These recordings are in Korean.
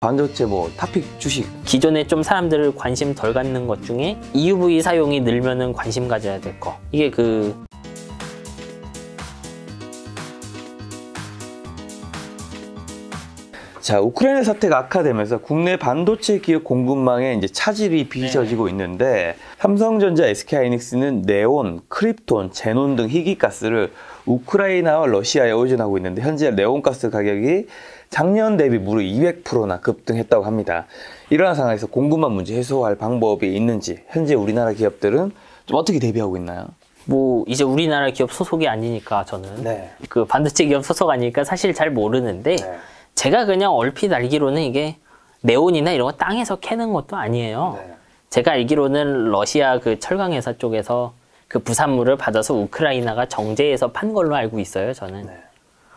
반도체 뭐 탑픽 주식. 기존에 좀 사람들을 관심 덜 갖는 것 중에 EUV 사용이 늘면은 관심 가져야 될 거. 이게 자, 우크라이나 사태가 악화되면서 국내 반도체 기업 공급망에 이제 차질이 빚어지고 있는데, 삼성전자, SK하이닉스는 네온, 크립톤, 제논 등 희귀가스를 우크라이나와 러시아에 의존하고 있는데, 현재 네온가스 가격이 작년 대비 무려 200%나 급등했다고 합니다. 이러한 상황에서 공급망 문제 해소할 방법이 있는지, 현재 우리나라 기업들은 좀 어떻게 대비하고 있나요? 뭐 이제 우리나라 기업 소속이 아니니까 저는 그 반도체 기업 소속 아니니까 사실 잘 모르는데, 제가 그냥 얼핏 알기로는 이게 네온이나 이런 거 땅에서 캐는 것도 아니에요. 제가 알기로는 러시아 그 철강회사 쪽에서 그 부산물을 받아서 우크라이나가 정제해서 판 걸로 알고 있어요, 저는.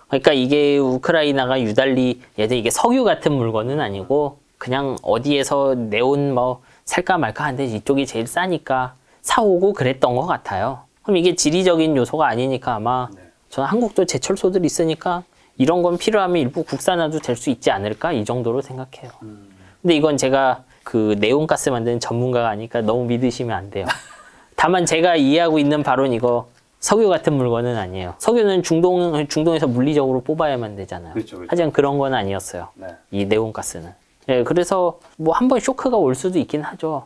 그러니까 이게 우크라이나가 유달리 예전에 이게 석유 같은 물건은 아니고 그냥 어디에서 네온 뭐 살까 말까 하는데 이쪽이 제일 싸니까 사오고 그랬던 것 같아요. 그럼 이게 지리적인 요소가 아니니까 아마 저는 한국도 제철소들이 있으니까 이런 건 필요하면 일부 국산화도 될 수 있지 않을까? 이 정도로 생각해요. 근데 이건 제가 그 네온가스 만드는 전문가가 아니니까 너무 믿으시면 안 돼요. 다만 제가 이해하고 있는 바로는 이거 석유 같은 물건은 아니에요. 석유는 중동에서 물리적으로 뽑아야만 되잖아요. 그렇죠. 하지만 그런 건 아니었어요. 이 네온가스는. 네, 그래서 뭐 한번 쇼크가 올 수도 있긴 하죠.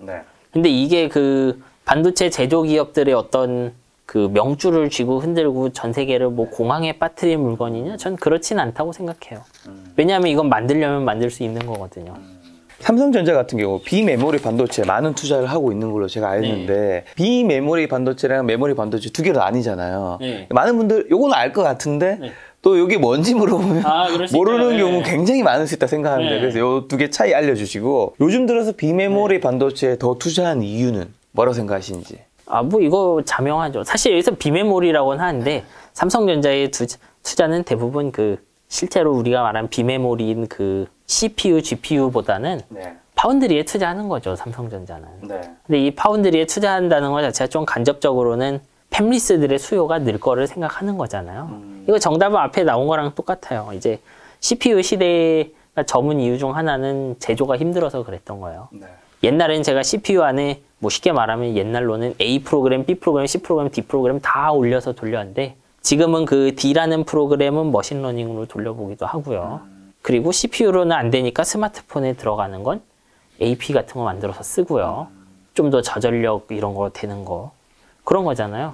근데 이게 그 반도체 제조 기업들의 어떤 그 명주를 쥐고 흔들고 전 세계를 뭐 공황에 빠뜨릴 물건이냐? 전 그렇진 않다고 생각해요. 왜냐하면 이건 만들려면 만들 수 있는 거거든요. 삼성전자 같은 경우 비메모리 반도체에 많은 투자를 하고 있는 걸로 제가 알는데, 비메모리 반도체랑 메모리 반도체 두 개로 나뉘잖아요. 많은 분들 요거는 알 것 같은데 또 이게 뭔지 물어보면 모르는 경우 굉장히 많을 수 있다 생각하는데, 그래서 요 두 개 차이 알려주시고, 요즘 들어서 비메모리 반도체에 더 투자한 이유는 뭐라고 생각하시는지. 뭐 이거 자명하죠. 사실 여기서 비메모리라고는 하는데 삼성전자의 투자는 대부분 그 실제로 우리가 말한 비메모리인 그 CPU, GPU보다는 파운드리에 투자하는 거죠, 삼성전자는. 근데 이 파운드리에 투자한다는 것 자체가 좀 간접적으로는 팹리스들의 수요가 늘 거를 생각하는 거잖아요. 이거 정답은 앞에 나온 거랑 똑같아요. 이제 CPU 시대가 저문 이유 중 하나는 제조가 힘들어서 그랬던 거예요. 옛날에는 제가 CPU 안에 뭐 쉽게 말하면 옛날로는 A 프로그램, B 프로그램, C 프로그램, D 프로그램 다 올려서 돌렸는데, 지금은 그 D라는 프로그램은 머신러닝으로 돌려보기도 하고요. 그리고 CPU로는 안 되니까 스마트폰에 들어가는 건 AP 같은 거 만들어서 쓰고요. 좀 더 저전력 이런 거 되는 거. 그런 거잖아요.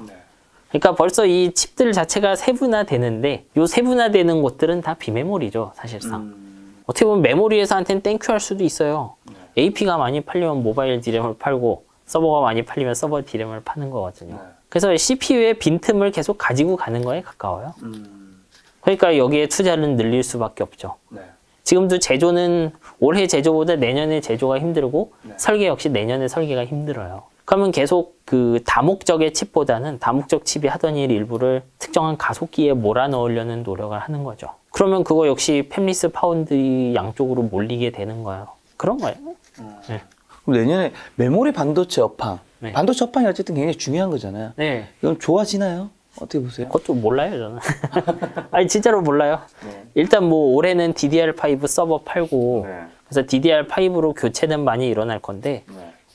그러니까 벌써 이 칩들 자체가 세분화되는데, 요 세분화되는 곳들은 다 비메모리죠, 사실상. 어떻게 보면 메모리 회사한테는 땡큐 할 수도 있어요. AP가 많이 팔리면 모바일 디램을 팔고, 서버가 많이 팔리면 서버 디램을 파는 거거든요. 그래서 CPU의 빈틈을 계속 가지고 가는 거에 가까워요. 그러니까 여기에 투자를 늘릴 수밖에 없죠. 지금도 제조는 올해 제조보다 내년에 제조가 힘들고, 설계 역시 내년에 설계가 힘들어요. 그러면 계속 그 다목적의 칩보다는 다목적 칩이 하던 일 일부를 특정한 가속기에 몰아넣으려는 노력을 하는 거죠. 그러면 그거 역시 팹리스 파운드 양쪽으로 몰리게 되는 거예요. 그런 거예요. 그럼 내년에 메모리 반도체 업황, 반도체 업황이 어쨌든 굉장히 중요한 거잖아요. 이건 좋아지나요? 어떻게 보세요? 그것도 몰라요, 저는. 아니, 진짜로 몰라요. 일단 뭐 올해는 DDR5 서버 팔고, 그래서 DDR5로 교체는 많이 일어날 건데,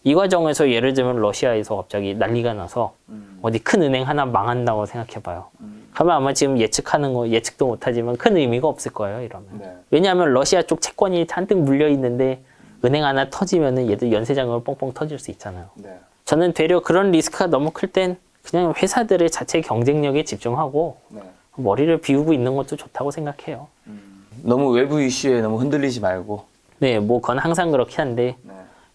이 과정에서 예를 들면 러시아에서 갑자기 난리가 나서 어디 큰 은행 하나 망한다고 생각해봐요. 그러면 아마 지금 예측하는 거 예측도 못하지만 큰 의미가 없을 거예요, 이러면. 왜냐하면 러시아 쪽 채권이 잔뜩 물려 있는데 은행 하나 터지면은 얘들 연쇄장으로 뻥뻥 터질 수 있잖아요. 저는 되려 그런 리스크가 너무 클 땐 그냥 회사들의 자체 경쟁력에 집중하고 머리를 비우고 있는 것도 좋다고 생각해요. 너무 외부 이슈에 너무 흔들리지 말고. 뭐 그건 항상 그렇긴 한데,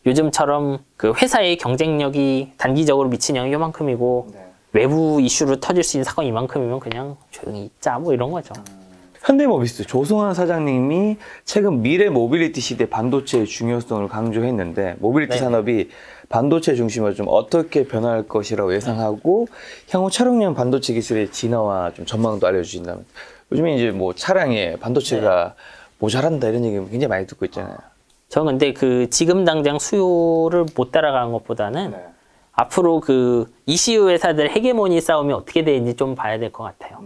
요즘처럼 그 회사의 경쟁력이 단기적으로 미치는 영향이 요만큼이고, 외부 이슈로 터질 수 있는 사건이 이만큼이면 그냥 조용히 있자, 뭐 이런 거죠. 현대모비스 조성환 사장님이 최근 미래 모빌리티 시대 반도체의 중요성을 강조했는데, 모빌리티 산업이 반도체 중심으로 좀 어떻게 변할 것이라고 예상하고, 향후 차량용 반도체 기술의 진화와 좀 전망도 알려주신다면. 요즘에 이제 뭐 차량에 반도체가 모자란다 이런 얘기 굉장히 많이 듣고 있잖아요. 저는 근데 그 지금 당장 수요를 못 따라가는 것보다는 앞으로 그 ECU 회사들 헤게모니 싸움이 어떻게 되는지 좀 봐야 될 것 같아요.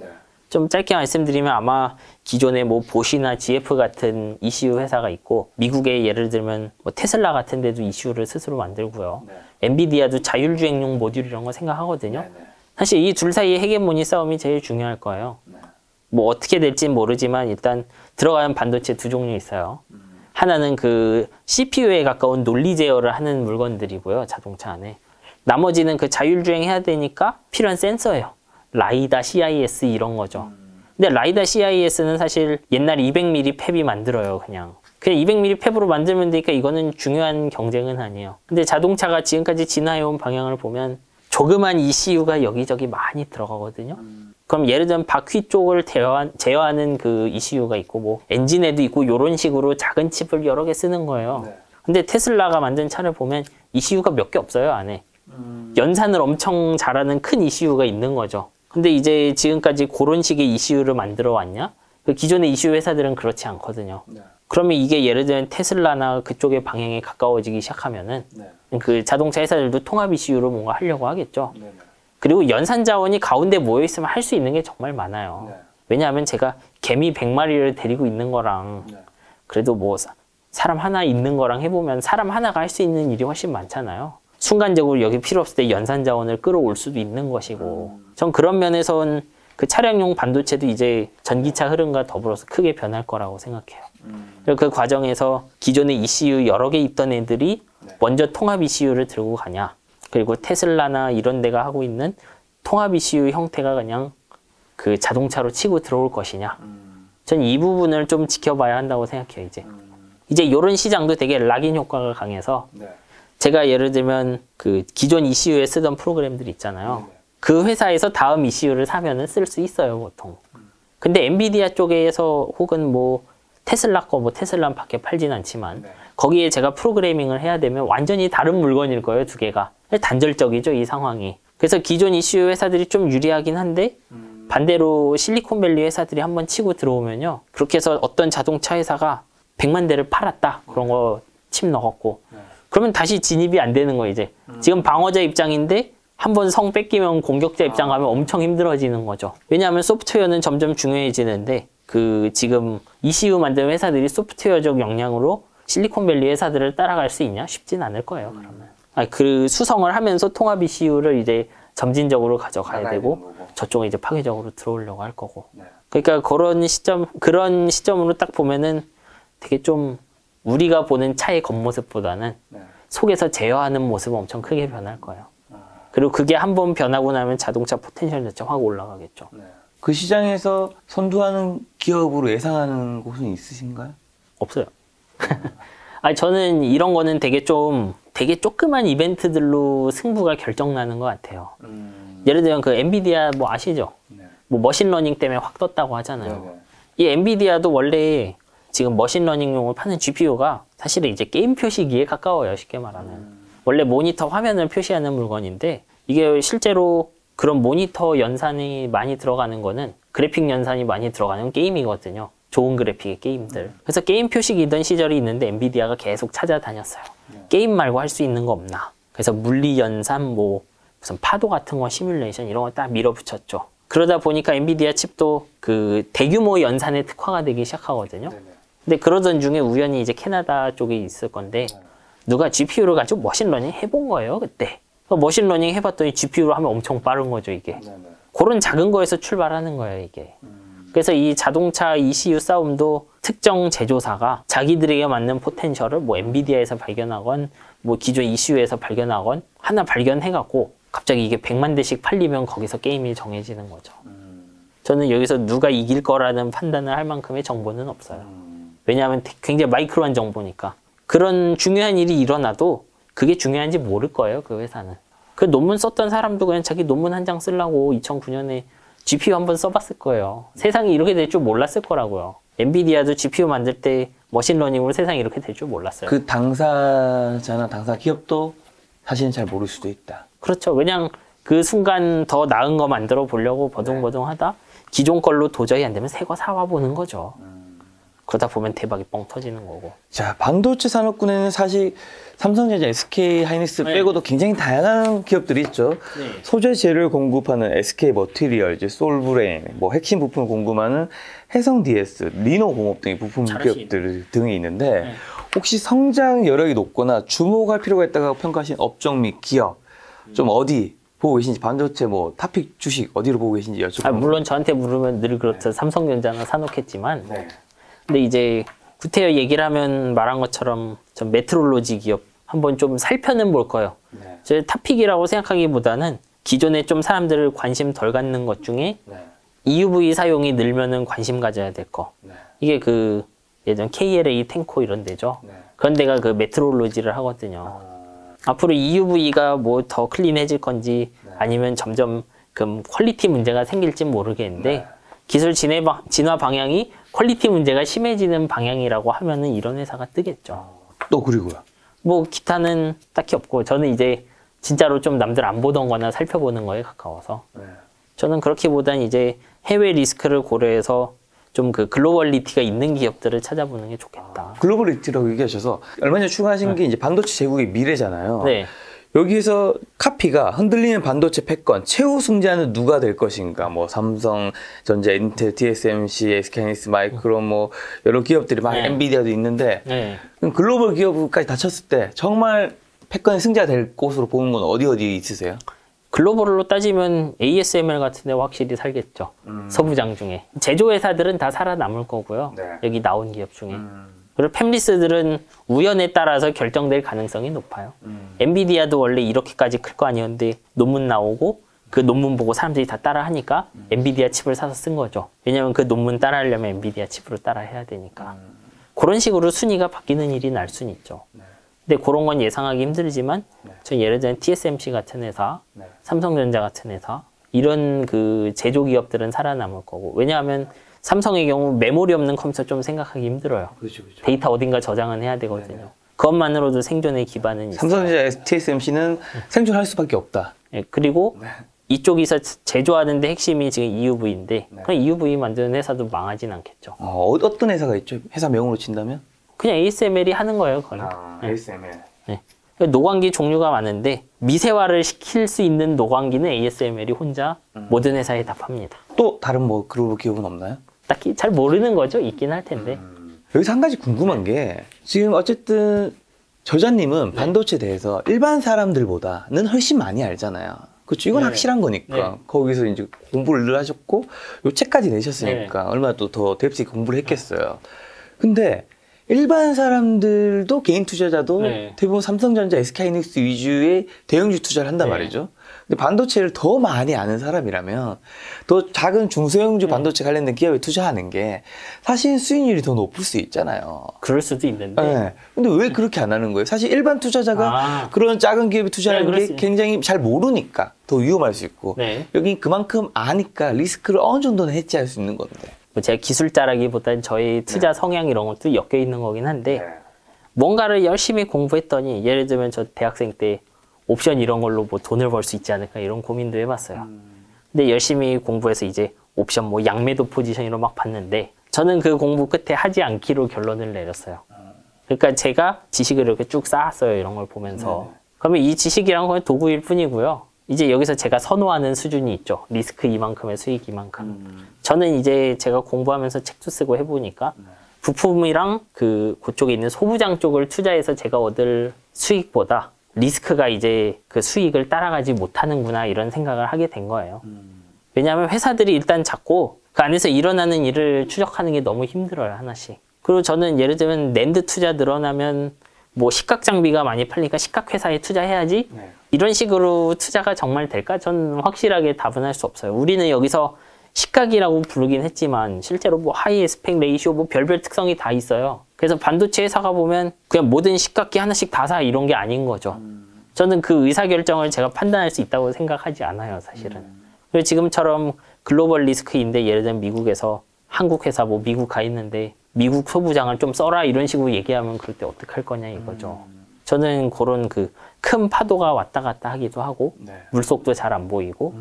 좀 짧게 말씀드리면 아마 기존에 뭐 보시나 GF 같은 ECU 회사가 있고 미국의 예를 들면 뭐 테슬라 같은 데도 ECU를 스스로 만들고요. 네. 엔비디아도 자율주행용 모듈 이런 거 생각하거든요. 네, 네. 사실 이 둘 사이의 헤게모니 싸움이 제일 중요할 거예요. 네. 뭐 어떻게 될지는 모르지만 일단 들어가는 반도체 두 종류 있어요. 하나는 그 CPU에 가까운 논리 제어를 하는 물건들이고요. 자동차 안에. 나머지는 그 자율주행 해야 되니까 필요한 센서예요. 라이다, CIS 이런 거죠. 근데 라이다, CIS는 사실 옛날에 200mm 팹이 만들어요. 그냥 200mm 팹으로 만들면 되니까 이거는 중요한 경쟁은 아니에요. 근데 자동차가 지금까지 진화해온 방향을 보면 조그만 ECU가 여기저기 많이 들어가거든요. 그럼 예를 들면 바퀴 쪽을 제어하는 그 ECU가 있고 뭐 엔진에도 있고 이런 식으로 작은 칩을 여러 개 쓰는 거예요. 네. 근데 테슬라가 만든 차를 보면 ECU가 몇 개 없어요, 안에. 연산을 엄청 잘하는 큰 ECU가 있는 거죠. 근데 이제 지금까지 그런 식의 ECU를 만들어 왔냐? 그 기존의 ECU 회사들은 그렇지 않거든요. 네. 그러면 이게 예를 들면 테슬라나 그쪽의 방향에 가까워지기 시작하면은 네. 그 자동차 회사들도 통합 ECU로 뭔가 하려고 하겠죠. 네. 그리고 연산 자원이 가운데 모여 있으면 할 수 있는 게 정말 많아요. 네. 왜냐하면 제가 개미 100마리를 데리고 있는 거랑 네. 그래도 뭐 사람 하나 있는 거랑 해보면 사람 하나가 할 수 있는 일이 훨씬 많잖아요. 순간적으로 여기 필요 없을 때 연산 자원을 끌어올 수도 있는 것이고 전 그런 면에선 그 차량용 반도체도 이제 전기차 흐름과 더불어서 크게 변할 거라고 생각해요. 그리고 그 과정에서 기존의 ECU 여러 개 있던 애들이 네. 먼저 통합 ECU를 들고 가냐, 그리고 테슬라나 이런 데가 하고 있는 통합 ECU 형태가 그냥 그 자동차로 치고 들어올 것이냐. 전 이 부분을 좀 지켜봐야 한다고 생각해요. 이제 이런 시장도 되게 락인 효과가 강해서 네. 제가 예를 들면 그 기존 ECU에 쓰던 프로그램들 있잖아요. 그 회사에서 다음 ECU를 사면은 쓸 수 있어요, 보통. 근데 엔비디아 쪽에서 혹은 뭐 테슬라 거, 뭐 테슬라는 밖에 팔진 않지만 네. 거기에 제가 프로그래밍을 해야 되면 완전히 다른 물건일 거예요, 두 개가. 단절적이죠, 이 상황이. 그래서 기존 ECU 회사들이 좀 유리하긴 한데 반대로 실리콘밸리 회사들이 한번 치고 들어오면요. 그렇게 해서 어떤 자동차 회사가 100만 대를 팔았다. 그런 거 칩 넣었고. 그러면 다시 진입이 안 되는 거예요, 이제. 지금 방어자 입장인데 한번 성 뺏기면 공격자 입장 가면 엄청 힘들어지는 거죠. 왜냐하면 소프트웨어는 점점 중요해지는데 그 지금 ECU 만드는 회사들이 소프트웨어적 역량으로 실리콘밸리 회사들을 따라갈 수 있냐? 쉽진 않을 거예요, 그러면. 그 수성을 하면서 통합 ECU를 이제 점진적으로 가져가야 되고 저쪽에 이제 파괴적으로 들어오려고 할 거고. 네. 그러니까 그런 시점으로 딱 보면은 되게 좀 우리가 보는 차의 겉모습보다는 네. 속에서 제어하는 모습은 엄청 크게 변할 거예요. 그리고 그게 한번 변하고 나면 자동차 포텐셜 자체 확 올라가겠죠. 네. 그 시장에서 선두하는 기업으로 예상하는 곳은 있으신가요? 없어요. 아니, 저는 이런 거는 되게 조그만 이벤트들로 승부가 결정나는 것 같아요. 예를 들면 그 엔비디아 뭐 아시죠? 네. 뭐 머신러닝 때문에 확 떴다고 하잖아요. 네네. 이 엔비디아도 원래 지금 머신러닝용을 파는 GPU가 사실은 이제 게임 표시기에 가까워요, 쉽게 말하면. 원래 모니터 화면을 표시하는 물건인데 이게 실제로 그런 모니터 연산이 많이 들어가는 거는 그래픽 연산이 많이 들어가는 게임이거든요. 좋은 그래픽의 게임들. 그래서 게임 표시기던 시절이 있는데 엔비디아가 계속 찾아다녔어요. 게임 말고 할 수 있는 거 없나. 그래서 물리 연산, 뭐 무슨 파도 같은 거 시뮬레이션 이런 거 딱 밀어붙였죠. 그러다 보니까 엔비디아 칩도 그 대규모 연산에 특화가 되기 시작하거든요. 네네. 근데 그러던 중에 우연히 이제 캐나다 쪽에 있을 건데 누가 GPU를 가지고 머신러닝 해본 거예요, 그때. 머신러닝 해봤더니 GPU로 하면 엄청 빠른 거죠, 이게. 네네. 그런 작은 거에서 출발하는 거예요, 이게. 그래서 이 자동차 ECU 싸움도 특정 제조사가 자기들에게 맞는 포텐셜을 뭐 엔비디아에서 발견하건 뭐 기존 ECU에서 발견하건 하나 발견해갖고 갑자기 이게 100만 대씩 팔리면 거기서 게임이 정해지는 거죠. 저는 여기서 누가 이길 거라는 판단을 할 만큼의 정보는 없어요. 왜냐하면 굉장히 마이크로한 정보니까. 그런 중요한 일이 일어나도 그게 중요한지 모를 거예요, 그 회사는. 그 논문 썼던 사람도 그냥 자기 논문 한 장 쓰려고 2009년에 GPU 한번 써봤을 거예요. 세상이 이렇게 될 줄 몰랐을 거라고요. 엔비디아도 GPU 만들 때 머신러닝으로 세상이 이렇게 될 줄 몰랐어요. 그 당사자나 당사 기업도 사실은 잘 모를 수도 있다. 그렇죠. 그냥 그 순간 더 나은 거 만들어 보려고 버둥버둥 하다 기존 걸로 도저히 안 되면 새 거 사와 보는 거죠. 그러다 보면 대박이 뻥 터지는 거고. 자, 반도체 산업군에는 사실 삼성전자, SK 하이닉스 네. 빼고도 굉장히 다양한 기업들이 있죠. 네. 소재 재료를 공급하는 SK 머티리얼즈, 솔브레인, 뭐 핵심 부품을 공급하는 해성 DS, 리노 공업 등의 부품 잘하시네. 기업들 등이 있는데 네. 혹시 성장 여력이 높거나 주목할 필요가 있다고 평가하신 업종 및 기업 좀 어디 보고 계신지, 반도체 뭐 탑픽 주식 어디로 보고 계신지 여쭤보면. 물론 저한테 물으면 늘 그렇듯 삼성전자나 사놓겠지만, 네. 근데 이제 구태여 얘기를 하면 말한 것처럼 전 메트롤로지 기업 한번 좀 살펴는 볼 거예요. 네. 제 탑픽이라고 생각하기보다는 기존에 좀 사람들을 관심 덜 갖는 것 중에 네. EUV 사용이 늘면은 관심 가져야 될 거. 네. 이게 그 예전 KLA 탱코 이런 데죠. 네. 그런 데가 그 메트롤로지를 하거든요. 앞으로 EUV가 뭐 더 클린해질 건지 아니면 점점 그 퀄리티 문제가 생길지 모르겠는데 네. 기술 진화 방향이 퀄리티 문제가 심해지는 방향이라고 하면은 이런 회사가 뜨겠죠. 또 그리고요. 뭐 기타는 딱히 없고 저는 이제 진짜로 좀 남들 안 보던 거나 살펴보는 거에 가까워서 네. 저는 그렇기보단 이제 해외 리스크를 고려해서 좀 그 글로벌리티가 있는 기업들을 찾아보는 게 좋겠다. 글로벌리티라고 얘기하셔서 얼마 전에 추가하신 게 이제 반도체 제국의 미래잖아요. 네. 여기에서 카피가 흔들리는 반도체 패권 최후 승자는 누가 될 것인가? 뭐 삼성전자, 인텔, TSMC, SK하이닉스, 마이크론 뭐 여러 기업들이 막 네. 엔비디아도 있는데 네. 그럼 글로벌 기업까지 다쳤을 때 정말 패권의 승자가 될 곳으로 보는 건 어디 있으세요? 글로벌로 따지면 ASML 같은 데 확실히 살겠죠. 서부장 중에. 제조회사들은 다 살아남을 거고요. 네. 여기 나온 기업 중에. 그리고 팹리스들은 우연에 따라서 결정될 가능성이 높아요. 엔비디아도 원래 이렇게까지 클 거 아니었는데 논문 나오고 그 논문 보고 사람들이 다 따라 하니까 엔비디아 칩을 사서 쓴 거죠. 왜냐면 그 논문 따라 하려면 엔비디아 칩으로 따라 해야 되니까. 그런 식으로 순위가 바뀌는 일이 날 수는 있죠. 근데 그런 건 예상하기 힘들지만 저 예를 들면 TSMC 같은 회사, 삼성전자 같은 회사 이런 그 제조 기업들은 살아남을 거고. 왜냐하면 삼성의 경우 메모리 없는 컴퓨터 좀 생각하기 힘들어요. 그렇죠. 데이터 어딘가 저장은 해야 되거든요. 그것만으로도 생존의 기반은 있어요. 삼성전자, TSMC는 생존할 수밖에 없다. 예, 그리고 이쪽에서 제조하는데 핵심이 지금 EUV인데 그럼 EUV 만드는 회사도 망하진 않겠죠. 어떤 회사가 있죠? 회사 명으로 친다면? 그냥 ASML이 하는 거예요, 거의. ASML. 네. 노광기 종류가 많은데 미세화를 시킬 수 있는 노광기는 ASML이 혼자 모든 회사에 다 팝니다. 또 다른 뭐 글로벌 기업은 없나요? 딱히 잘 모르는 거죠. 있긴 할 텐데. 여기서 한 가지 궁금한 게 지금 어쨌든 저자님은 반도체에 대해서 일반 사람들보다는 훨씬 많이 알잖아요. 그렇죠. 이건 네. 확실한 거니까. 네. 거기서 이제 공부를 늘 하셨고 요 책까지 내셨으니까 얼마나 또 더 뎁스 있게 공부를 했겠어요. 근데 일반 사람들도 개인 투자자도 네. 대부분 삼성전자, SK하이닉스 위주의 대형주 투자를 한단 네. 말이죠. 근데 반도체를 더 많이 아는 사람이라면 더 작은 중소형주 반도체 관련된 기업에 투자하는 게 사실 수익률이 더 높을 수 있잖아요. 그럴 수도 있는데. 네. 근데 왜 그렇게 안 하는 거예요? 사실 일반 투자자가 그런 작은 기업에 투자하는 그럴 게 수 굉장히 잘 모르니까 더 위험할 수 있고 네. 여기 그만큼 아니까 리스크를 어느 정도는 해지할 수 있는 건데. 뭐 제가 기술자라기보다는 저희 투자 성향 이런 것도 엮여 있는 거긴 한데 뭔가를 열심히 공부했더니 예를 들면 저 대학생 때 옵션 이런 걸로 뭐 돈을 벌 수 있지 않을까 이런 고민도 해봤어요. 근데 열심히 공부해서 이제 옵션 뭐 양매도 포지션으로 막 봤는데 저는 그 공부 끝에 하지 않기로 결론을 내렸어요. 그러니까 제가 지식을 이렇게 쭉 쌓았어요. 이런 걸 보면서. 그러면 이 지식이란 건 도구일 뿐이고요. 이제 여기서 제가 선호하는 수준이 있죠. 리스크 이만큼의 수익 이만큼. 저는 이제 제가 공부하면서 책도 쓰고 해보니까 부품이랑 그쪽에 있는 소부장 쪽을 투자해서 제가 얻을 수익보다 리스크가 이제 그 수익을 따라가지 못하는구나 이런 생각을 하게 된 거예요. 왜냐하면 회사들이 일단 작고 그 안에서 일어나는 일을 추적하는 게 너무 힘들어요. 하나씩. 그리고 저는 예를 들면 낸드 투자 늘어나면 뭐 식각 장비가 많이 팔리니까 식각 회사에 투자해야지 이런 식으로 투자가 정말 될까? 전 확실하게 답은 할 수 없어요. 우리는 여기서 식각이라고 부르긴 했지만 실제로 뭐 하이 에스펙 레이시오 뭐 별별 특성이 다 있어요. 그래서 반도체 회사가 보면 그냥 모든 식각기 하나씩 다 사 이런 게 아닌 거죠. 저는 그 의사결정을 제가 판단할 수 있다고 생각하지 않아요, 사실은. 그리고 지금처럼 글로벌 리스크인데 예를 들면 미국에서 한국 회사 뭐 미국 가 있는데 미국 소부장을 좀 써라 이런 식으로 얘기하면 그럴 때 어떡할 거냐 이거죠. 저는 그런 그 큰 파도가 왔다 갔다 하기도 하고 물속도 잘 안 보이고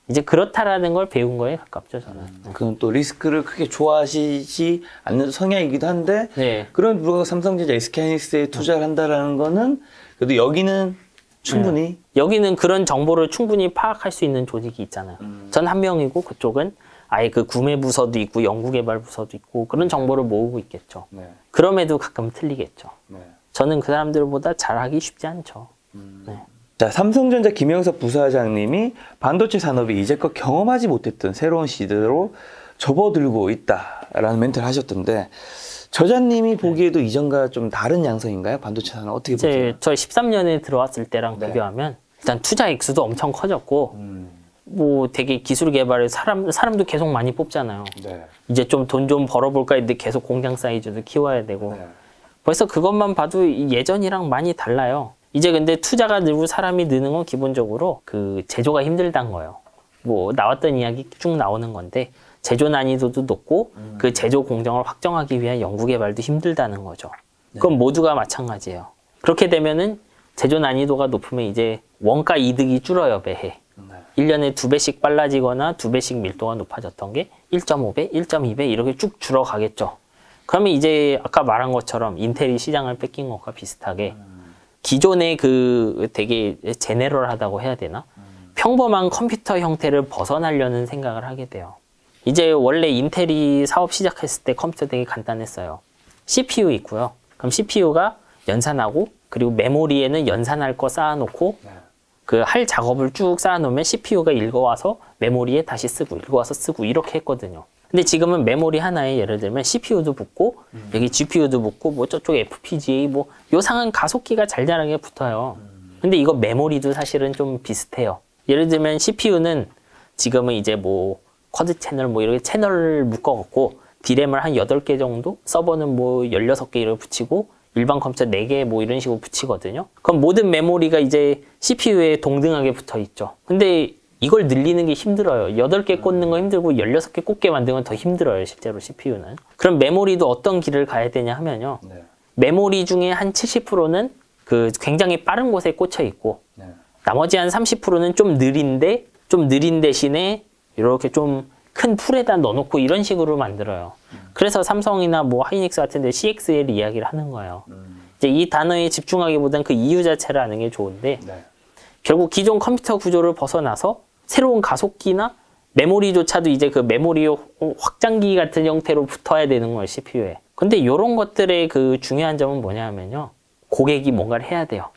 이제 그렇다라는 걸 배운 거에 가깝죠, 저는. 그건 또 리스크를 크게 좋아하시지 않는 성향이기도 한데 네. 그런 불구하고 삼성전자, SK하이닉스에 투자를 한다라는 거는 그래도 여기는 충분히 여기는 그런 정보를 충분히 파악할 수 있는 조직이 있잖아요. 전 한 명이고 그쪽은 아예 그 구매 부서도 있고 연구개발 부서도 있고 그런 정보를 모으고 있겠죠. 네. 그럼에도 가끔 틀리겠죠. 네. 저는 그 사람들보다 잘하기 쉽지 않죠. 네. 자, 삼성전자 김영석 부사장님이 반도체 산업이 이제껏 경험하지 못했던 새로운 시대로 접어들고 있다라는 멘트를 하셨던데 저자님이 보기에도 이전과 좀 다른 양상인가요? 반도체 산업 어떻게 보세요? 이제 저 13년에 들어왔을 때랑 네. 비교하면 일단 투자 액수도 엄청 커졌고 뭐 되게 기술 개발에 사람도 계속 많이 뽑잖아요. 네. 이제 좀 돈 좀 벌어볼까 했는데 계속 공장 사이즈도 키워야 되고 네. 벌써 그것만 봐도 예전이랑 많이 달라요. 이제 근데 투자가 늘고 사람이 느는 건 기본적으로 그 제조가 힘들다는 거예요. 뭐 나왔던 이야기 쭉 나오는 건데 제조 난이도도 높고 그 제조 공정을 확정하기 위한 연구 개발도 힘들다는 거죠. 그건 모두가 마찬가지예요. 그렇게 되면은 제조 난이도가 높으면 이제 원가 이득이 줄어요, 매해. 1년에 2배씩 빨라지거나 2배씩 밀도가 높아졌던 게 1.5배, 1.2배 이렇게 쭉 줄어가겠죠. 그러면 이제 아까 말한 것처럼 인텔이 시장을 뺏긴 것과 비슷하게 기존의 그 되게 제네럴하다고 해야 되나? 평범한 컴퓨터 형태를 벗어나려는 생각을 하게 돼요. 이제 원래 인텔이 사업 시작했을 때 컴퓨터 되게 간단했어요. CPU 있고요. 그럼 CPU가 연산하고 그리고 메모리에는 연산할 거 쌓아놓고 그 할 작업을 쭉 쌓아놓으면 CPU가 읽어와서 메모리에 다시 쓰고 읽어와서 쓰고 이렇게 했거든요. 근데 지금은 메모리 하나에 예를 들면 CPU도 붙고 여기 GPU도 붙고 뭐 저쪽에 FPGA 뭐 요상한 가속기가 잘잘하게 붙어요. 근데 이거 메모리도 사실은 좀 비슷해요. 예를 들면 CPU는 지금은 이제 뭐 쿼드 채널 뭐 이렇게 채널을 묶어갖고 D램을 한 8개 정도 서버는 뭐 16개 이렇게 붙이고 일반 컴퓨터 4개 뭐 이런 식으로 붙이거든요. 그럼 모든 메모리가 이제 CPU에 동등하게 붙어 있죠. 근데 이걸 늘리는 게 힘들어요. 8개 꽂는 거 힘들고 16개 꽂게 만드는 건 더 힘들어요. 실제로 CPU는. 그럼 메모리도 어떤 길을 가야 되냐 하면요. 네. 메모리 중에 한 70%는 그 굉장히 빠른 곳에 꽂혀 있고 네. 나머지 한 30%는 좀 느린 대신에 이렇게 좀 큰 풀에다 넣어놓고 이런 식으로 만들어요. 그래서 삼성이나 뭐 하이닉스 같은 데 CXL 이야기를 하는 거예요. 이제 이 단어에 집중하기보단 그 이유 자체를 아는 게 좋은데 네. 결국 기존 컴퓨터 구조를 벗어나서 새로운 가속기나 메모리조차도 이제 그 메모리 확장기 같은 형태로 붙어야 되는 거예요, CPU에. 근데 이런 것들의 그 중요한 점은 뭐냐면요. 고객이 뭔가를 해야 돼요.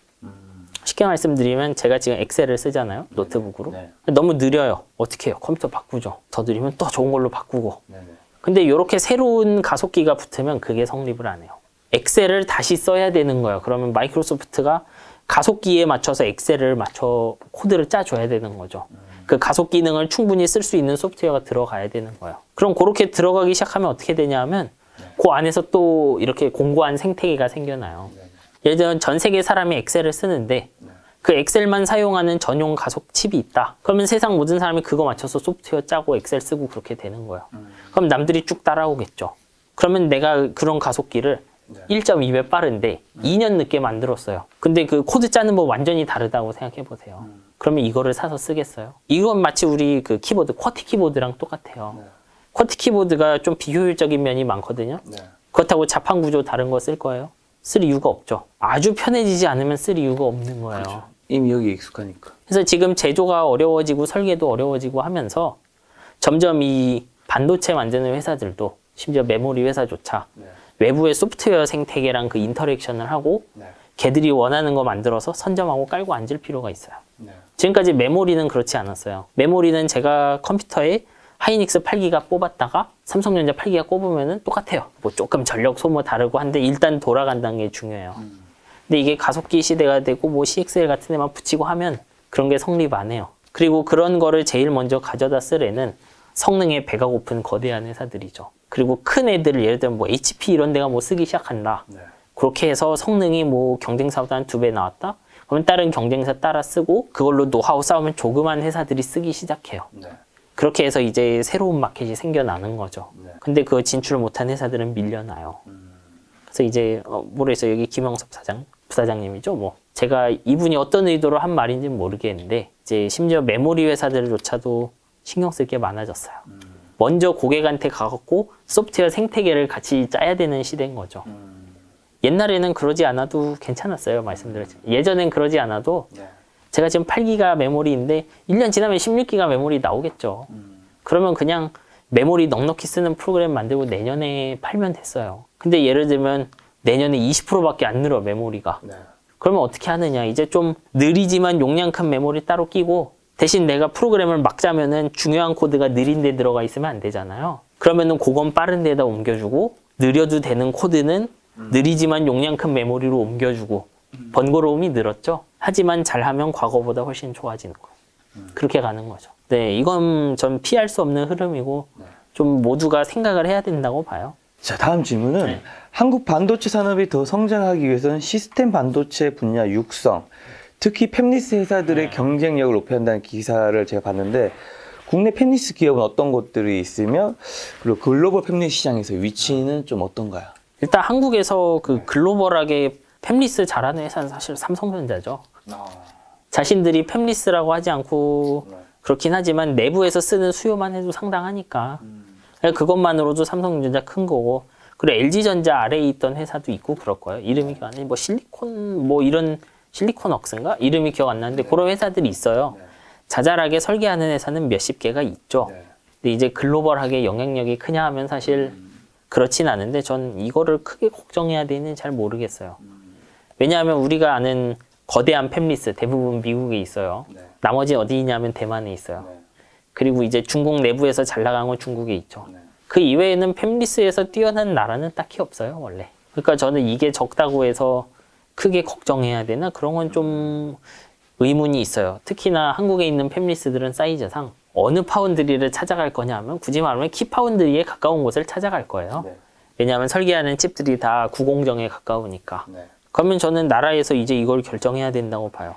쉽게 말씀드리면 제가 지금 엑셀을 쓰잖아요, 노트북으로. 네. 너무 느려요. 어떻게 해요? 컴퓨터 바꾸죠. 더 느리면 또 좋은 걸로 바꾸고. 네. 근데 이렇게 새로운 가속기가 붙으면 그게 성립을 안 해요. 엑셀을 다시 써야 되는 거예요. 그러면 마이크로소프트가 가속기에 맞춰서 엑셀을 맞춰 코드를 짜줘야 되는 거죠. 그 가속 기능을 충분히 쓸 수 있는 소프트웨어가 들어가야 되는 거예요. 그럼 그렇게 들어가기 시작하면 어떻게 되냐면 그 안에서 또 이렇게 공고한 생태계가 생겨나요. 예를 들면 전 세계 사람이 엑셀을 쓰는데 그 엑셀만 사용하는 전용 가속 칩이 있다. 그러면 세상 모든 사람이 그거 맞춰서 소프트웨어 짜고 엑셀 쓰고 그렇게 되는 거예요. 그럼 남들이 쭉 따라오겠죠. 그러면 내가 그런 가속기를 1.2배 빠른데 2년 늦게 만들었어요. 근데 그 코드 짜는 법 완전히 다르다고 생각해 보세요. 그러면 이거를 사서 쓰겠어요? 이건 마치 우리 그 키보드, 쿼티 키보드랑 똑같아요. 쿼티 키보드가 좀 비효율적인 면이 많거든요. 그렇다고 자판 구조 다른 거 쓸 거예요? 쓸 이유가 없죠. 아주 편해지지 않으면 쓸 이유가 없는 거예요. 그렇죠. 이미 여기 익숙하니까. 그래서 지금 제조가 어려워지고 설계도 어려워지고 하면서 점점 이 반도체 만드는 회사들도 심지어 메모리 회사조차 외부의 소프트웨어 생태계랑 그 인터랙션을 하고 걔들이 원하는 거 만들어서 선점하고 깔고 앉을 필요가 있어요. 지금까지 메모리는 그렇지 않았어요. 메모리는 제가 컴퓨터에 하이닉스 8기가 뽑았다가 삼성전자 8기가 꼽으면 똑같아요. 뭐 조금 전력 소모 다르고 한데 일단 돌아간다는 게 중요해요. 근데 이게 가속기 시대가 되고 뭐 CXL 같은 데만 붙이고 하면 그런 게 성립 안 해요. 그리고 그런 거를 제일 먼저 가져다 쓸 애는 성능에 배가 고픈 거대한 회사들이죠. 그리고 큰 애들을 예를 들면 뭐 HP 이런 데가 뭐 쓰기 시작한다. 그렇게 해서 성능이 뭐 경쟁사보다 한 2배 나왔다? 그러면 다른 경쟁사 따라 쓰고 그걸로 노하우 쌓으면 조그만 회사들이 쓰기 시작해요. 그렇게 해서 이제 새로운 마켓이 생겨나는 거죠. 근데 그거 진출 못한 회사들은 밀려나요. 그래서 이제 모르겠어요. 여기 김영섭 부사장님이죠. 뭐 제가 이분이 어떤 의도로 한 말인지는 모르겠는데 이제 심지어 메모리 회사들조차도 신경 쓸 게 많아졌어요. 먼저 고객한테 가갖고 소프트웨어 생태계를 같이 짜야 되는 시대인 거죠. 옛날에는 그러지 않아도 괜찮았어요. 말씀드렸죠. 예전엔 그러지 않아도 제가 지금 8기가 메모리인데 1년 지나면 16기가 메모리 나오겠죠. 그러면 그냥 메모리 넉넉히 쓰는 프로그램 만들고 내년에 팔면 됐어요. 근데 예를 들면 내년에 20%밖에 안 늘어 메모리가. 그러면 어떻게 하느냐. 이제 좀 느리지만 용량 큰 메모리 따로 끼고 대신 내가 프로그램을 막 짜면은 중요한 코드가 느린 데 들어가 있으면 안 되잖아요. 그러면은 그건 빠른 데다 옮겨주고 느려도 되는 코드는 느리지만 용량 큰 메모리로 옮겨주고 번거로움이 늘었죠. 하지만 잘하면 과거보다 훨씬 좋아지는 거예요. 그렇게 가는 거죠. 네, 이건 전 피할 수 없는 흐름이고 좀 모두가 생각을 해야 된다고 봐요. 자, 다음 질문은 한국 반도체 산업이 더 성장하기 위해서는 시스템 반도체 분야 육성, 특히 팹리스 회사들의 경쟁력을 높여야 한다는 기사를 제가 봤는데 국내 팹리스 기업은 어떤 것들이 있으며 그리고 글로벌 팹리스 시장에서 위치는 좀 어떤가요? 일단 한국에서 그 글로벌하게 팹리스 잘하는 회사는 사실 삼성전자죠. 자신들이 팹리스라고 하지 않고 그렇긴 하지만 내부에서 쓰는 수요만 해도 상당하니까 그것만으로도 삼성전자 큰 거고 그리고 LG전자 아래에 있던 회사도 있고 그럴 거예요. 이름이 기억 안 나요. 뭐 실리콘 뭐 이런 실리콘웍스인가? 이름이 기억 안 나는데 그런 회사들이 있어요. 자잘하게 설계하는 회사는 몇십 개가 있죠. 근데 이제 글로벌하게 영향력이 크냐 하면 사실 그렇진 않은데 전 이거를 크게 걱정해야 되는 잘 모르겠어요. 왜냐하면 우리가 아는 거대한 팹리스 대부분 미국에 있어요. 나머지 어디 있냐면 대만에 있어요. 그리고 이제 중국 내부에서 잘 나간 건 중국에 있죠. 그 이외에는 팹리스에서 뛰어난 나라는 딱히 없어요, 원래. 그러니까 저는 이게 적다고 해서 크게 걱정해야 되나? 그런 건 좀 의문이 있어요. 특히나 한국에 있는 팹리스들은 사이즈상 어느 파운드리를 찾아갈 거냐 하면 굳이 말하면 키파운드리에 가까운 곳을 찾아갈 거예요. 왜냐하면 설계하는 칩들이 다 구공정에 가까우니까. 그러면 저는 나라에서 이제 이걸 결정해야 된다고 봐요.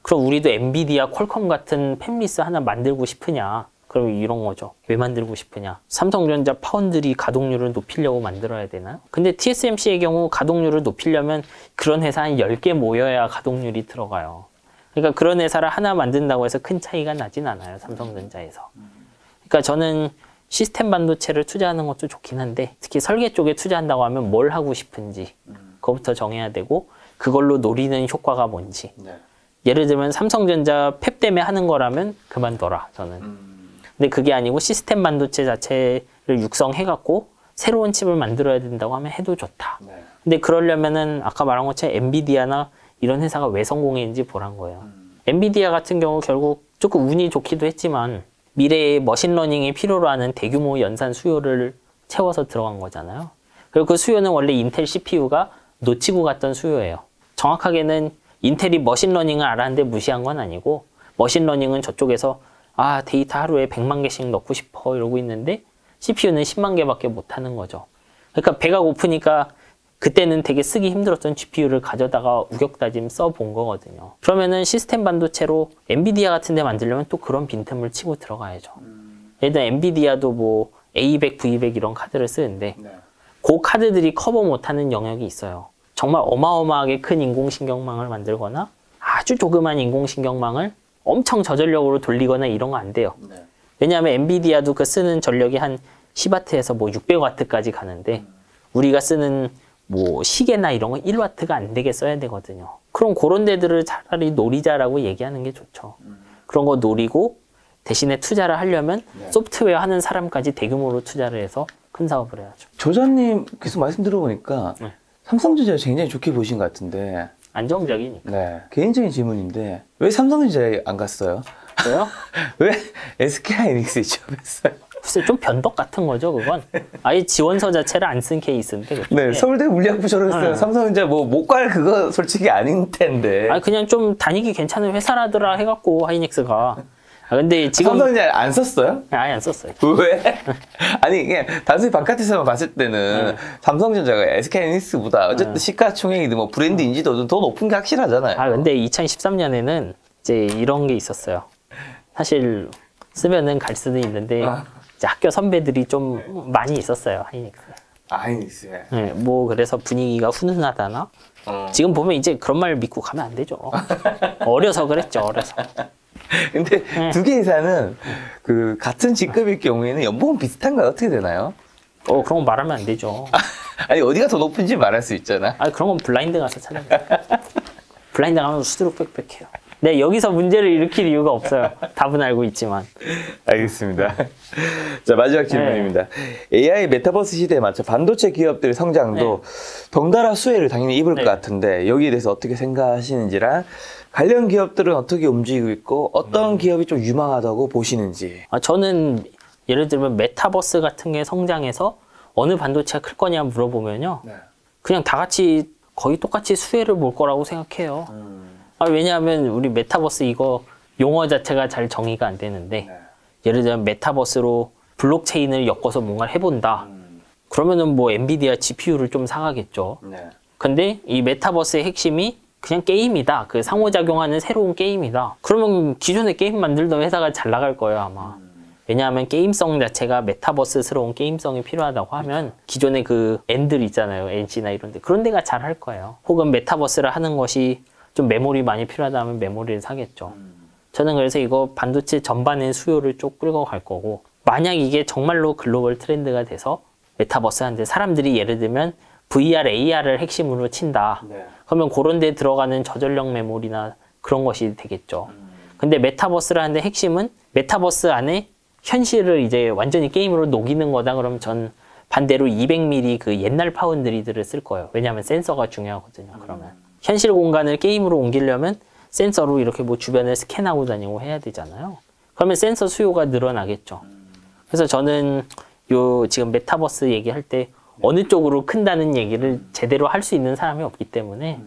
그럼 우리도 엔비디아, 퀄컴 같은 팹리스 하나 만들고 싶으냐? 그럼 이런 거죠. 왜 만들고 싶으냐? 삼성전자 파운드리 가동률을 높이려고 만들어야 되나요? 근데 TSMC의 경우 가동률을 높이려면 그런 회사 한 10개 모여야 가동률이 들어가요. 그러니까 그런 회사를 하나 만든다고 해서 큰 차이가 나진 않아요. 삼성전자에서. 그러니까 저는 시스템 반도체를 투자하는 것도 좋긴 한데 특히 설계 쪽에 투자한다고 하면 뭘 하고 싶은지 그거부터 정해야 되고 그걸로 노리는 효과가 뭔지. 예를 들면 삼성전자 팹 때문에 하는 거라면 그만둬라, 저는. 근데 그게 아니고 시스템 반도체 자체를 육성해갖고 새로운 칩을 만들어야 된다고 하면 해도 좋다. 근데 그러려면은 아까 말한 것처럼 엔비디아나 이런 회사가 왜 성공했는지 보란 거예요. 엔비디아 같은 경우 결국 조금 운이 좋기도 했지만 미래의 머신러닝이 필요로 하는 대규모 연산 수요를 채워서 들어간 거잖아요. 그리고 그 수요는 원래 인텔 CPU가 놓치고 갔던 수요예요. 정확하게는 인텔이 머신러닝을 알았는데 무시한 건 아니고 머신러닝은 저쪽에서 아 데이터 하루에 100만 개씩 넣고 싶어 이러고 있는데 CPU는 10만 개밖에 못 하는 거죠. 그러니까 배가 고프니까 그때는 되게 쓰기 힘들었던 GPU를 가져다가 우격다짐 써본 거거든요. 그러면은 시스템 반도체로 엔비디아 같은 데 만들려면 또 그런 빈틈을 치고 들어가야죠. 예를 들어 엔비디아도 뭐 A200, V200 이런 카드를 쓰는데 그 카드들이 커버 못하는 영역이 있어요. 정말 어마어마하게 큰 인공신경망을 만들거나 아주 조그만 인공신경망을 엄청 저전력으로 돌리거나 이런 거 안 돼요. 왜냐하면 엔비디아도 그 쓰는 전력이 한 10W에서 뭐 600W까지 가는데 우리가 쓰는 뭐 시계나 이런 건 1W가 안 되게 써야 되거든요. 그럼 그런 데들을 차라리 노리자라고 얘기하는 게 좋죠. 그런 거 노리고 대신에 투자를 하려면 소프트웨어 하는 사람까지 대규모로 투자를 해서 큰 사업을 해야죠. 조자님 계속 말씀 들어보니까 삼성전자를 굉장히 좋게 보신 것 같은데 안정적이니까. 네, 개인적인 질문인데 왜 삼성전자에 안 갔어요? 왜요? 왜 SK하이닉스에 취업했어요? 글쎄 좀 변덕 같은 거죠 그건. 아예 지원서 자체를 안 쓴 케이스인데. 그쪽에. 네, 서울대 물리학부 졸업했어요. 삼성전자 뭐 못 갈 그거 솔직히 아닌 텐데. 아니 그냥 좀 다니기 괜찮은 회사라더라 해갖고 하이닉스가. 아 근데 지금 삼성전자 안 썼어요? 아예 안 썼어요. 왜? 아니 이게 단순히 바깥에서만 봤을 때는 삼성전자가 SK하이닉스보다 어쨌든 시가총액이든 뭐 브랜드 인지도든 더 높은 게 확실하잖아요. 아 근데 2013년에는 이제 이런 게 있었어요. 사실 쓰면은 갈 수는 있는데 이제 학교 선배들이 좀 많이 있었어요 하이닉스. 하이닉스에. 네, 뭐 그래서 분위기가 훈훈하다나. 지금 보면 이제 그런 말 믿고 가면 안 되죠. 어려서 그랬죠, 어려서. 근데 두 개 회사는 그 같은 직급일 경우에는 연봉은 비슷한가요? 어떻게 되나요? 그런 거 말하면 안 되죠. 아니 어디가 더 높은지 말할 수 있잖아. 그런 건 블라인드 가서 찾아봐요. 블라인드 가면 수두룩 빽빽해요. 네, 여기서 문제를 일으킬 이유가 없어요. 답은 알고 있지만. 알겠습니다. 자, 마지막 질문입니다. AI 메타버스 시대에 맞춰 반도체 기업들의 성장도 덩달아 수혜를 당연히 입을 것 같은데 여기에 대해서 어떻게 생각하시는지랑 관련 기업들은 어떻게 움직이고 있고 어떤 기업이 좀 유망하다고 보시는지. 저는 예를 들면 메타버스 같은 게 성장해서 어느 반도체가 클 거냐 물어보면요. 그냥 다 같이 거의 똑같이 수혜를 볼 거라고 생각해요. 왜냐하면 우리 메타버스 이거 용어 자체가 잘 정의가 안 되는데 예를 들면 메타버스로 블록체인을 엮어서 뭔가를 해본다. 그러면은 뭐 엔비디아 GPU를 좀 사가겠죠. 근데 이 메타버스의 핵심이 그냥 게임이다. 그 상호작용하는 새로운 게임이다. 그러면 기존의 게임 만들던 회사가 잘 나갈 거예요, 아마. 왜냐하면 게임성 자체가 메타버스스러운 게임성이 필요하다고 하면 기존의 그 N들 있잖아요. NC나 이런 데. 그런 데가 잘 할 거예요. 혹은 메타버스를 하는 것이 좀 메모리 많이 필요하다 면 메모리를 사겠죠. 저는 그래서 이거 반도체 전반의 수요를 쭉 끌고 갈 거고 만약 이게 정말로 글로벌 트렌드가 돼서 메타버스 하는데 사람들이 예를 들면 VR, AR을 핵심으로 친다. 그러면 그런 데 들어가는 저전력 메모리나 그런 것이 되겠죠. 근데 메타버스를 하는데 핵심은 메타버스 안에 현실을 이제 완전히 게임으로 녹이는 거다. 그러면 전 반대로 200mm 그 옛날 파운드리들을 쓸 거예요. 왜냐하면 센서가 중요하거든요. 그러면 현실 공간을 게임으로 옮기려면 센서로 이렇게 뭐 주변을 스캔하고 다니고 해야 되잖아요. 그러면 센서 수요가 늘어나겠죠. 그래서 저는 요 지금 메타버스 얘기할 때 어느 쪽으로 큰다는 얘기를 제대로 할 수 있는 사람이 없기 때문에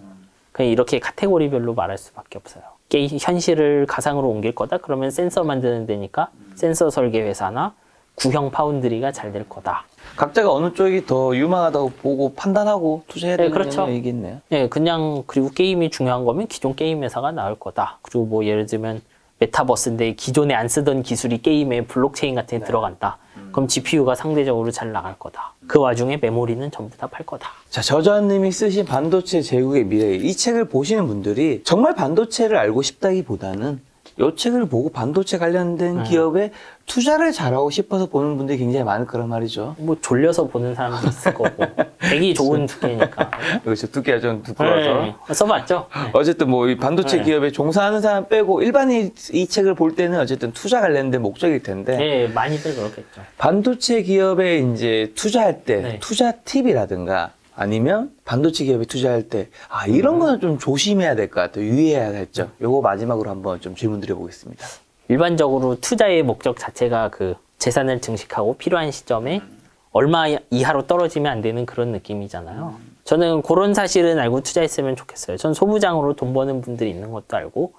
그냥 이렇게 카테고리별로 말할 수밖에 없어요. 현실을 가상으로 옮길 거다? 그러면 센서 만드는 데니까 센서 설계 회사나 구형 파운드리가 잘 될 거다. 각자가 어느 쪽이 더 유망하다고 보고 판단하고 투자해야 되는 그렇죠. 얘기겠네요. 네, 그냥 그리고 게임이 중요한 거면 기존 게임 회사가 나을 거다. 그리고 뭐 예를 들면 메타버스인데 기존에 안 쓰던 기술이 게임에 블록체인 같은 데 들어간다. 그럼 GPU가 상대적으로 잘 나갈 거다. 그 와중에 메모리는 전부 다 팔 거다. 자, 저자님이 쓰신 반도체 제국의 미래, 이 책을 보시는 분들이 정말 반도체를 알고 싶다기보다는 이 책을 보고 반도체 관련된 기업에 투자를 잘하고 싶어서 보는 분들이 굉장히 많을 거란 말이죠. 뭐 졸려서 보는 사람도 있을 거고 되게 좋은 두께니까. 그렇죠. 두께가 좀 두꺼워서. 써봤죠? 어쨌든 뭐 이 반도체 기업에 종사하는 사람 빼고 일반인이 이 책을 볼 때는 어쨌든 투자 관련된 목적일 텐데. 네, 많이들 그렇겠죠. 반도체 기업에 이제 투자할 때 투자 팁이라든가 아니면 반도체 기업에 투자할 때 이런 거는 좀 조심해야 될 것 같아요. 유의해야 될죠. 요거 마지막으로 한번 좀 질문 드려보겠습니다. 일반적으로 투자의 목적 자체가 그 재산을 증식하고 필요한 시점에 얼마 이하로 떨어지면 안 되는 그런 느낌이잖아요. 저는 그런 사실은 알고 투자했으면 좋겠어요. 전 소부장으로 돈 버는 분들이 있는 것도 알고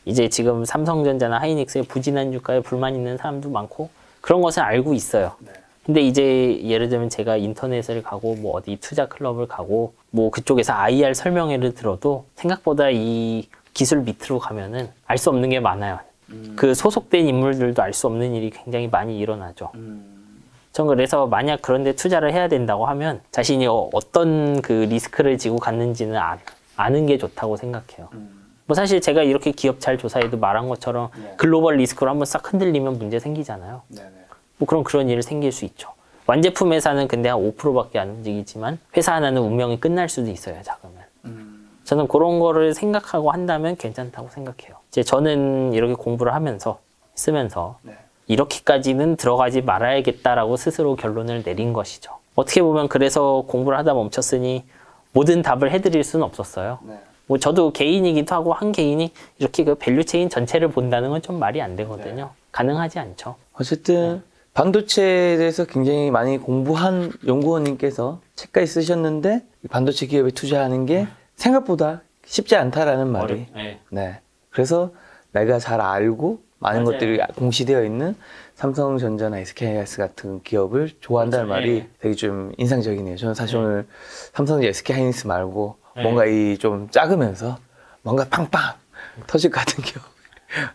이제 지금 삼성전자나 하이닉스의 부진한 주가에 불만 있는 사람도 많고 그런 것을 알고 있어요. 근데 이제 예를 들면 제가 인터넷을 가고 뭐 어디 투자 클럽을 가고 뭐 그쪽에서 IR 설명회를 들어도 생각보다 이 기술 밑으로 가면은 알 수 없는 게 많아요. 그 소속된 인물들도 알 수 없는 일이 굉장히 많이 일어나죠. 전 그래서 만약 그런 데 투자를 해야 된다고 하면 자신이 어떤 그 리스크를 지고 갔는지는 아는 게 좋다고 생각해요. 뭐 사실 제가 이렇게 기업 잘 조사해도 말한 것처럼 글로벌 리스크로 한번 싹 흔들리면 문제 생기잖아요. 뭐 그런 일이 생길 수 있죠. 완제품 회사는 근데 한 5%밖에 안 움직이지만 회사 하나는 운명이 끝날 수도 있어요, 작으면. 저는 그런 거를 생각하고 한다면 괜찮다고 생각해요. 이제 저는 이렇게 공부를 하면서 쓰면서 이렇게까지는 들어가지 말아야겠다라고 스스로 결론을 내린 것이죠. 어떻게 보면 그래서 공부를 하다 멈췄으니 모든 답을 해드릴 수는 없었어요. 뭐 저도 개인이기도 하고 한 개인이 이렇게 그 밸류체인 전체를 본다는 건 좀 말이 안 되거든요. 가능하지 않죠. 어쨌든 반도체에 대해서 굉장히 많이 공부한 연구원님께서 책까지 쓰셨는데 반도체 기업에 투자하는 게 생각보다 쉽지 않다라는 말이. 네. 그래서 내가 잘 알고 많은 것들이 공시되어 있는 삼성전자나 SK하이닉스 같은 기업을 좋아한다는 말이 되게 좀 인상적이네요. 저는 사실 오늘 삼성전자 SK하이닉스 말고 뭔가 이 좀 작으면서 뭔가 팡팡 터질 것 같은 기업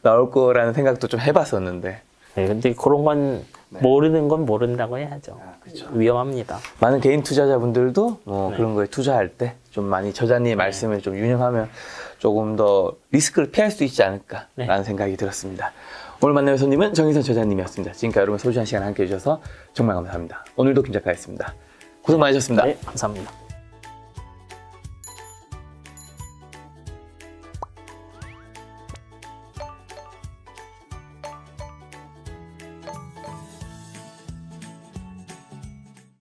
나올 거라는 생각도 좀 해봤었는데. 네, 근데 그런 건 모르는 건 모른다고 해야죠. 그렇죠. 위험합니다. 많은 개인 투자자분들도 그런 거에 투자할 때 좀 많이 저자님의 말씀을 좀 유념하면 조금 더 리스크를 피할 수 있지 않을까라는 생각이 들었습니다. 오늘 만남의 손님은 정희선 저자님이었습니다. 지금까지 여러분 소중한 시간 함께 해주셔서 정말 감사합니다. 오늘도 김 작가였습니다. 고생 많으셨습니다. 네, 감사합니다.